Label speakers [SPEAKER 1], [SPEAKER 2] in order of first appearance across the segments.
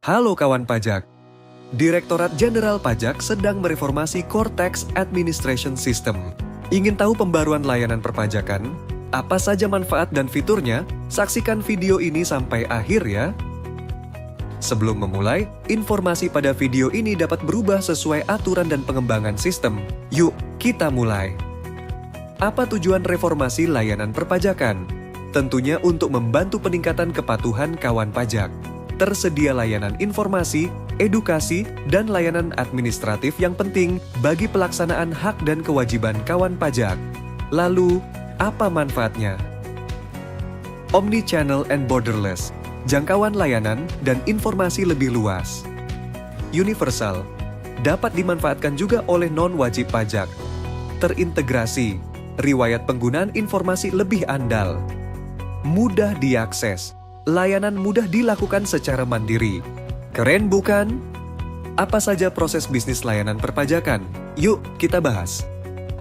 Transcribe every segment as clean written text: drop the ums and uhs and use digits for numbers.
[SPEAKER 1] Halo kawan pajak. Direktorat Jenderal Pajak sedang mereformasi Core Tax Administration System. Ingin tahu pembaruan layanan perpajakan? Apa saja manfaat dan fiturnya? Saksikan video ini sampai akhir ya. Sebelum memulai, informasi pada video ini dapat berubah sesuai aturan dan pengembangan sistem. Yuk, kita mulai. Apa tujuan reformasi layanan perpajakan? Tentunya untuk membantu peningkatan kepatuhan kawan pajak. Tersedia layanan informasi, edukasi, dan layanan administratif yang penting bagi pelaksanaan hak dan kewajiban kawan pajak. Lalu, apa manfaatnya? Omnichannel and borderless, jangkauan layanan dan informasi lebih luas. Universal, dapat dimanfaatkan juga oleh non-wajib pajak. Terintegrasi, riwayat penggunaan informasi lebih andal. Mudah diakses, layanan mudah dilakukan secara mandiri. Keren bukan? Apa saja proses bisnis layanan perpajakan? Yuk kita bahas.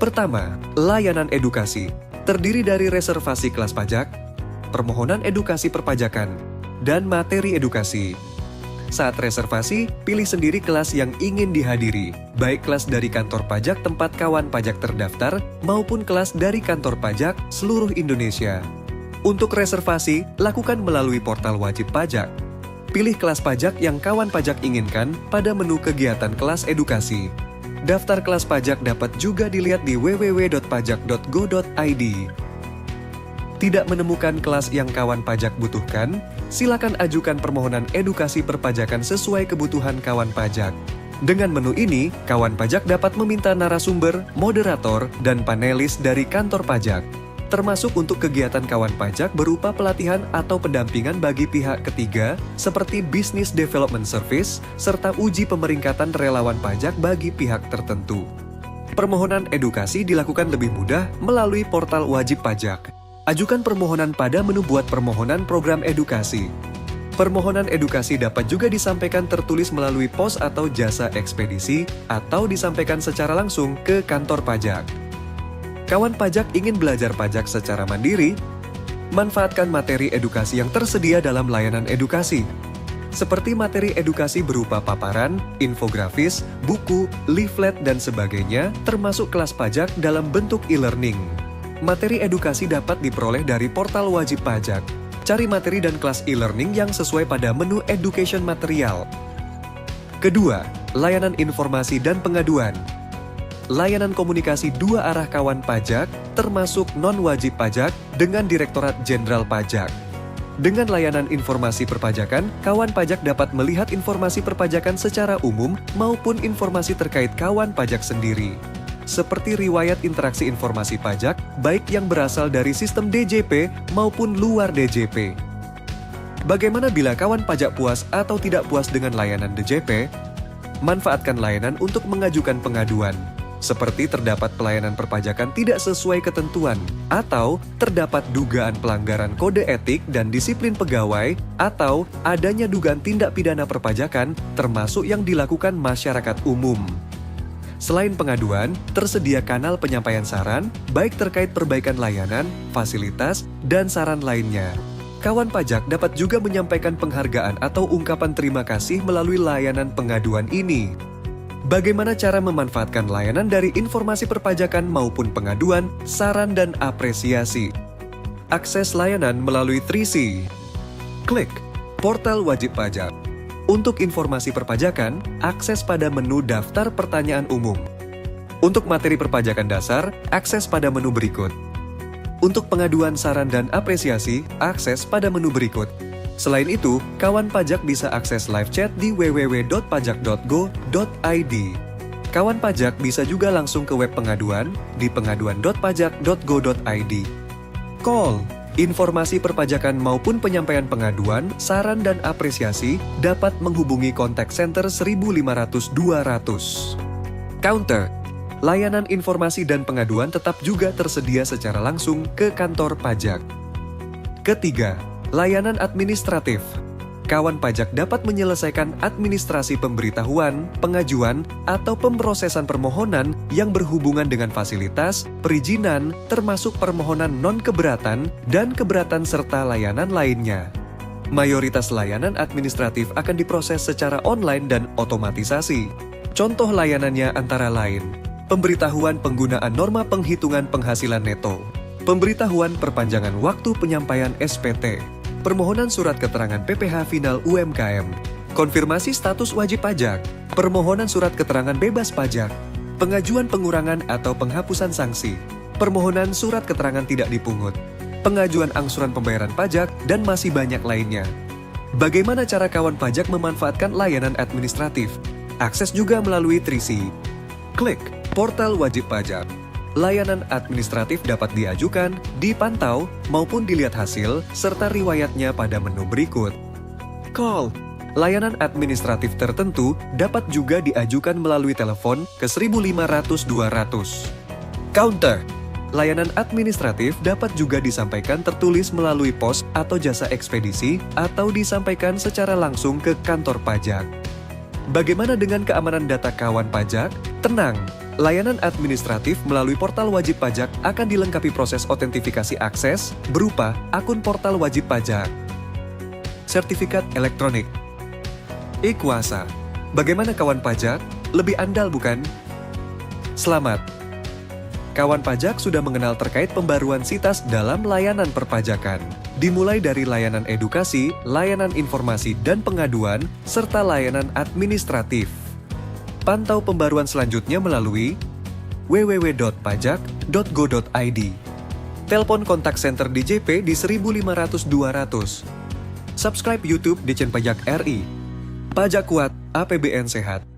[SPEAKER 1] Pertama, layanan edukasi. Terdiri dari reservasi kelas pajak, permohonan edukasi perpajakan, dan materi edukasi. Saat reservasi, pilih sendiri kelas yang ingin dihadiri, baik kelas dari kantor pajak tempat kawan pajak terdaftar, maupun kelas dari kantor pajak seluruh Indonesia. Untuk reservasi, lakukan melalui portal wajib pajak. Pilih kelas pajak yang kawan pajak inginkan pada menu kegiatan kelas edukasi. Daftar kelas pajak dapat juga dilihat di www.pajak.go.id. Tidak menemukan kelas yang kawan pajak butuhkan? Silakan ajukan permohonan edukasi perpajakan sesuai kebutuhan kawan pajak. Dengan menu ini, kawan pajak dapat meminta narasumber, moderator, dan panelis dari kantor pajak. Termasuk untuk kegiatan kawan pajak berupa pelatihan atau pendampingan bagi pihak ketiga seperti Business Development Service, serta uji pemeringkatan relawan pajak bagi pihak tertentu. Permohonan edukasi dilakukan lebih mudah melalui portal wajib pajak. Ajukan permohonan pada menu buat permohonan program edukasi. Permohonan edukasi dapat juga disampaikan tertulis melalui pos atau jasa ekspedisi, atau disampaikan secara langsung ke kantor pajak. Kawan pajak ingin belajar pajak secara mandiri? Manfaatkan materi edukasi yang tersedia dalam layanan edukasi. Seperti materi edukasi berupa paparan, infografis, buku, leaflet, dan sebagainya, termasuk kelas pajak dalam bentuk e-learning. Materi edukasi dapat diperoleh dari portal wajib pajak. Cari materi dan kelas e-learning yang sesuai pada menu education material. Kedua, layanan informasi dan pengaduan. Layanan komunikasi dua arah kawan pajak, termasuk non-wajib pajak, dengan Direktorat Jenderal Pajak. Dengan layanan informasi perpajakan, kawan pajak dapat melihat informasi perpajakan secara umum maupun informasi terkait kawan pajak sendiri. Seperti riwayat interaksi informasi pajak, baik yang berasal dari sistem DJP maupun luar DJP. Bagaimana bila kawan pajak puas atau tidak puas dengan layanan DJP? Manfaatkan layanan untuk mengajukan pengaduan. Seperti terdapat pelayanan perpajakan tidak sesuai ketentuan, atau terdapat dugaan pelanggaran kode etik dan disiplin pegawai, atau adanya dugaan tindak pidana perpajakan, termasuk yang dilakukan masyarakat umum. Selain pengaduan, tersedia kanal penyampaian saran, baik terkait perbaikan layanan, fasilitas, dan saran lainnya. Kawan pajak dapat juga menyampaikan penghargaan atau ungkapan terima kasih melalui layanan pengaduan ini. Bagaimana cara memanfaatkan layanan dari informasi perpajakan maupun pengaduan, saran, dan apresiasi? Akses layanan melalui 3C. Klik portal wajib pajak. Untuk informasi perpajakan, akses pada menu daftar pertanyaan umum. Untuk materi perpajakan dasar, akses pada menu berikut. Untuk pengaduan, saran, dan apresiasi, akses pada menu berikut. Selain itu, kawan pajak bisa akses live chat di www.pajak.go.id. Kawan pajak bisa juga langsung ke web pengaduan di pengaduan.pajak.go.id. Call, informasi perpajakan maupun penyampaian pengaduan, saran, dan apresiasi dapat menghubungi kontak center 1.500-200. Counter, layanan informasi dan pengaduan tetap juga tersedia secara langsung ke kantor pajak. Ketiga, layanan administratif. Kawan pajak dapat menyelesaikan administrasi pemberitahuan, pengajuan, atau pemrosesan permohonan yang berhubungan dengan fasilitas, perizinan, termasuk permohonan non-keberatan dan keberatan serta layanan lainnya. Mayoritas layanan administratif akan diproses secara online dan otomatisasi. Contoh layanannya antara lain, pemberitahuan penggunaan norma penghitungan penghasilan neto, pemberitahuan perpanjangan waktu penyampaian SPT, permohonan surat keterangan PPh final UMKM, konfirmasi status wajib pajak, permohonan surat keterangan bebas pajak, pengajuan pengurangan atau penghapusan sanksi, permohonan surat keterangan tidak dipungut, pengajuan angsuran pembayaran pajak, dan masih banyak lainnya. Bagaimana cara kawan pajak memanfaatkan layanan administratif? Akses juga melalui Trisi. Klik Portal Wajib Pajak. Layanan administratif dapat diajukan, dipantau, maupun dilihat hasil, serta riwayatnya pada menu berikut. Call. Layanan administratif tertentu dapat juga diajukan melalui telepon ke 1.500-200. Counter. Layanan administratif dapat juga disampaikan tertulis melalui pos atau jasa ekspedisi atau disampaikan secara langsung ke kantor pajak. Bagaimana dengan keamanan data kawan pajak? Tenang, layanan administratif melalui portal wajib pajak akan dilengkapi proses otentifikasi akses berupa akun portal wajib pajak. Sertifikat elektronik. E-Kuasa. Bagaimana kawan pajak? Lebih andal bukan? Selamat! Kawan pajak sudah mengenal terkait pembaruan SITAS dalam layanan perpajakan. Dimulai dari layanan edukasi, layanan informasi dan pengaduan, serta layanan administratif. Pantau pembaruan selanjutnya melalui www.pajak.go.id. Telepon kontak center DJP di 1.500-200. Subscribe YouTube Ditjen Pajak RI. Pajak kuat, APBN sehat.